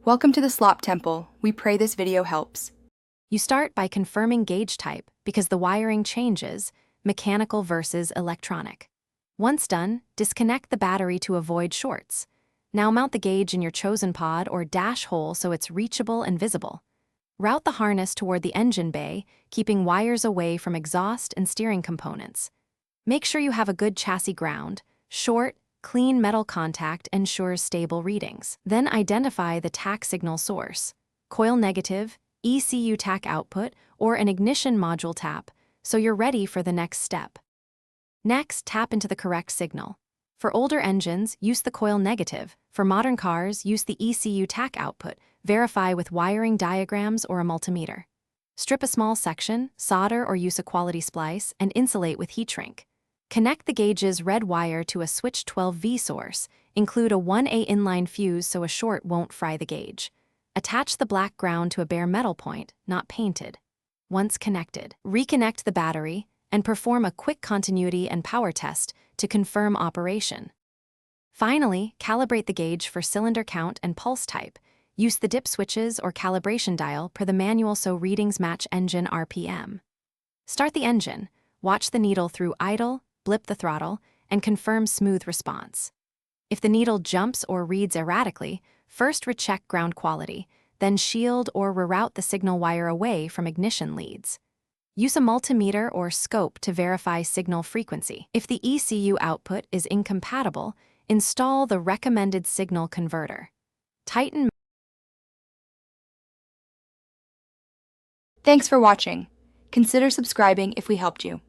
Welcome to the Slop Temple. We pray this video helps. You start by confirming gauge type because the wiring changes, mechanical versus electronic. Once done, disconnect the battery to avoid shorts. Now mount the gauge in your chosen pod or dash hole so it's reachable and visible. Route the harness toward the engine bay, keeping wires away from exhaust and steering components. Make sure you have a good chassis ground. Short, clean metal contact ensures stable readings. Then identify the tach signal source. Coil negative, ECU tach output, or an ignition module tap, so you're ready for the next step. Next, tap into the correct signal. For older engines, use the coil negative. For modern cars, use the ECU tach output. Verify with wiring diagrams or a multimeter. Strip a small section, solder or use a quality splice, and insulate with heat shrink. Connect the gauge's red wire to a switch 12V source. Include a 1A inline fuse so a short won't fry the gauge. Attach the black ground to a bare metal point, not painted. Once connected, reconnect the battery and perform a quick continuity and power test to confirm operation. Finally, calibrate the gauge for cylinder count and pulse type. Use the dip switches or calibration dial per the manual so readings match engine RPM. Start the engine, watch the needle through idle, blip the throttle, and confirm smooth response. If the needle jumps or reads erratically, first recheck ground quality, then shield or reroute the signal wire away from ignition leads. Use a multimeter or scope to verify signal frequency. If the ECU output is incompatible, install the recommended signal converter. Tighten. Thanks for watching. Consider subscribing if we helped you.